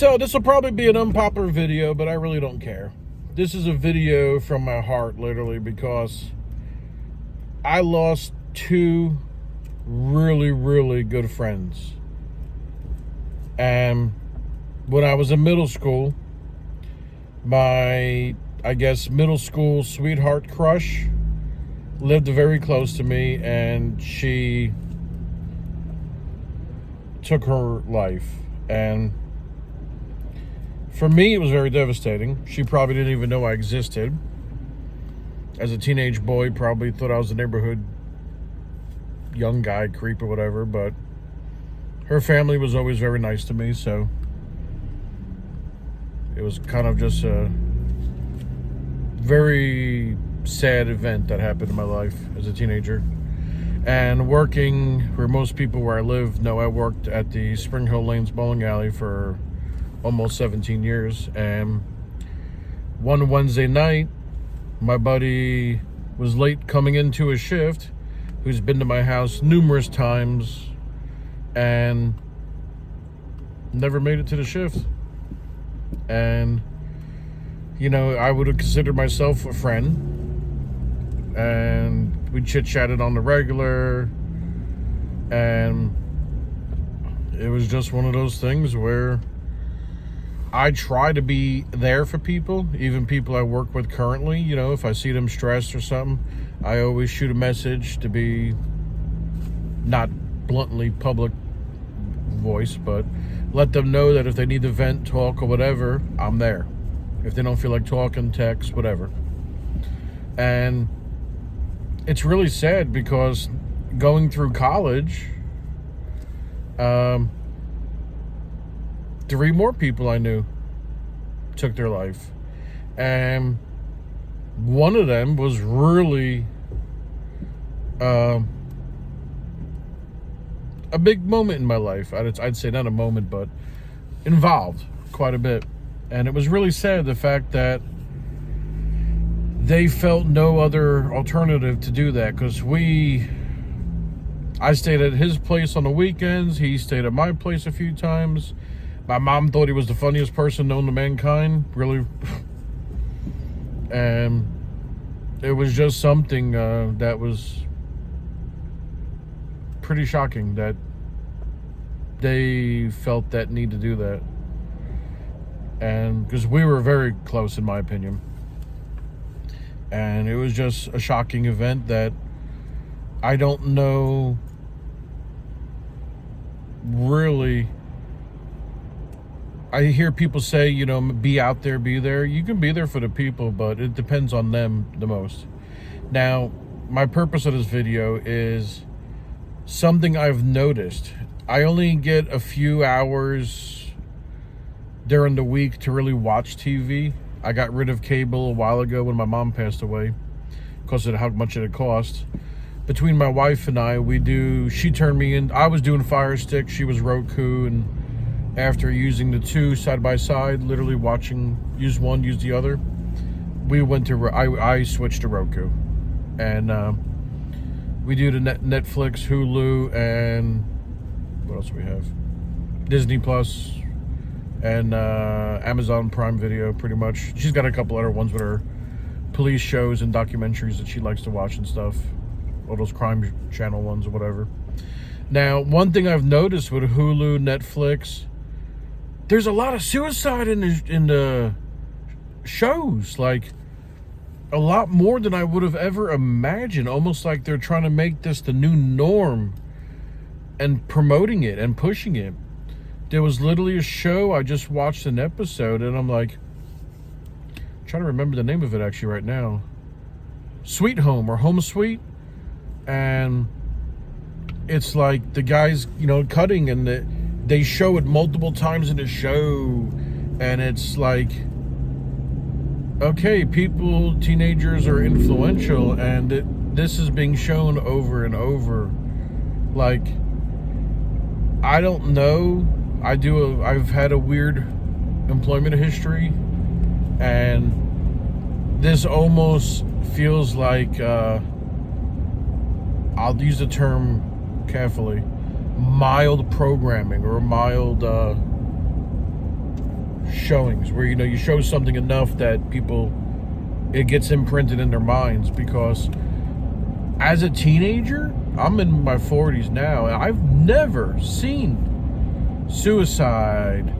So this will probably be an unpopular video, but I really don't care. This is a video from my heart, literally, because I lost two really, really good friends. And when I was in middle school, my, I guess, middle school sweetheart crush lived very close to me, and she took her life. And for me, it was very devastating. She probably didn't even know I existed. As a teenage boy, probably thought I was a neighborhood young guy, creep or whatever, but her family was always very nice to me, so it was kind of just a very sad event that happened in my life as a teenager. And working, where most people where I live know, I worked at the Spring Hill Lanes bowling alley for almost 17 years. And one Wednesday night, my buddy was late coming into his shift, who's been to my house numerous times and never made it to the shift. And, you know, I would have considered myself a friend, and we chit-chatted on the regular, and it was just one of those things where I try to be there for people, even people I work with currently. You know, if I see them stressed or something, I always shoot a message to be not bluntly public voice, but let them know that if they need to vent, talk, or whatever, I'm there. If they don't feel like talking, text, whatever. And it's really sad because going through college, 3 more people I knew took their life. And one of them was really a big moment in my life. I'd say not a moment, but involved quite a bit. And it was really sad, the fact that they felt no other alternative to do that, because I stayed at his place on the weekends. He stayed at my place a few times. My mom thought he was the funniest person known to mankind, really. And it was just something that was pretty shocking that they felt that need to do that. And because we were very close, in my opinion. And it was just a shocking event that I don't know really. I hear people say, you know, be out there, be there. You can be there for the people, but it depends on them the most. Now, my purpose of this video is something I've noticed. I only get a few hours during the week to really watch TV. I got rid of cable a while ago when my mom passed away because of how much it cost. Between my wife and I, she turned me in. I was doing Fire Stick, she was Roku, and after using the two side by side, literally watching, use one, use the other, I switched to Roku. And we do the Netflix, Hulu, and what else do we have? Disney Plus and Amazon Prime Video, pretty much. She's got a couple other ones with her police shows and documentaries that she likes to watch and stuff. All those crime channel ones or whatever. Now, one thing I've noticed with Hulu, Netflix, there's a lot of suicide in the shows. Like, a lot more than I would have ever imagined. Almost like they're trying to make this the new norm and promoting it and pushing it. There was literally a show, I just watched an episode, and I'm like, trying to remember the name of it actually right now. Sweet Home or Home Sweet. And it's like the guy's, you know, cutting, and they show it multiple times in the show, and it's like, okay, teenagers are influential, and this is being shown over and over. Like, I don't know. I've had a weird employment history, and this almost feels like, I'll use the term carefully, mild programming or mild showings where, you show something enough that people, it gets imprinted in their minds. Because as a teenager, I'm in my 40s now, and I've never seen suicide.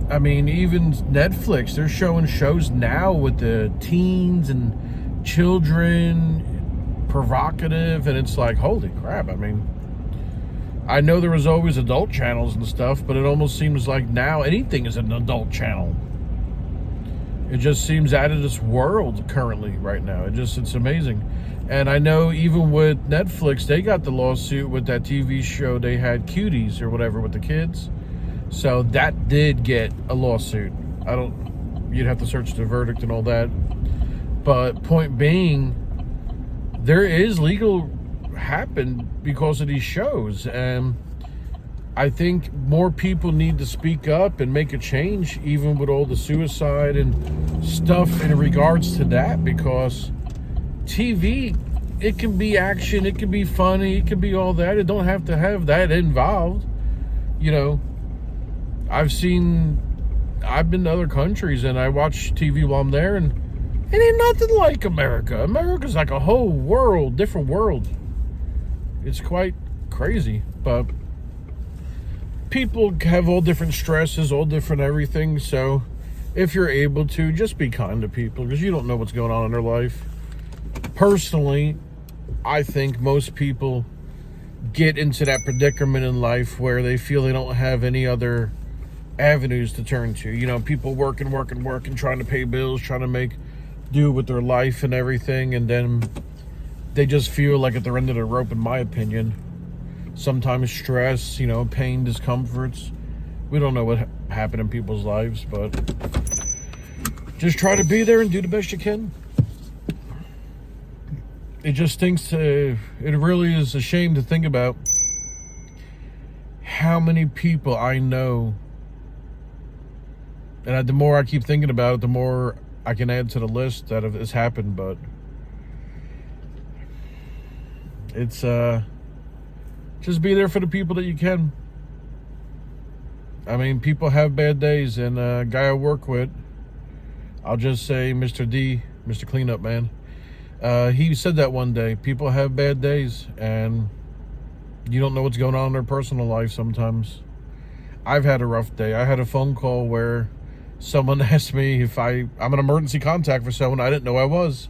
I mean, even Netflix, they're showing shows now with the teens and children, provocative, and it's like, holy crap. I mean, I know there was always adult channels and stuff, but it almost seems like now anything is an adult channel. It just seems out of this world currently right now. It's amazing. And I know even with Netflix, they got the lawsuit with that TV show they had, Cuties or whatever, with the kids. So that did get a lawsuit. You'd have to search the verdict and all that. But point being, there is legal happen because of these shows. And I think more people need to speak up and make a change, even with all the suicide and stuff in regards to that, because TV, it can be action, it can be funny, it can be all that. It don't have to have that involved. I've been to other countries and I watch TV while I'm there, and it ain't nothing like America. America's like a whole world, different world. It's quite crazy, but people have all different stresses, all different everything. So if you're able to, just be kind to people, because you don't know what's going on in their life. Personally, I think most people get into that predicament in life where they feel they don't have any other avenues to turn to. People working, trying to pay bills, trying to make do with their life and everything, and then they just feel like at the end of the rope, in my opinion. Sometimes stress, pain, discomforts. We don't know what happened in people's lives, but just try to be there and do the best you can. It really is a shame to think about how many people I know. And the more I keep thinking about it, the more I can add to the list that has happened. But it's just be there for the people that you can. I mean, people have bad days, and a guy I work with, I'll just say Mr. D, Mr. Cleanup Man, he said that one day. People have bad days, and you don't know what's going on in their personal life sometimes. I've had a rough day. I had a phone call where someone asked me if I'm an emergency contact for someone I didn't know I was.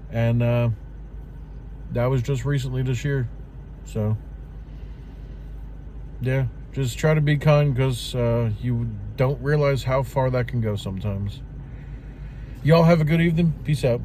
And that was just recently this year. So, yeah, just try to be kind, because you don't realize how far that can go sometimes. Y'all have a good evening. Peace out.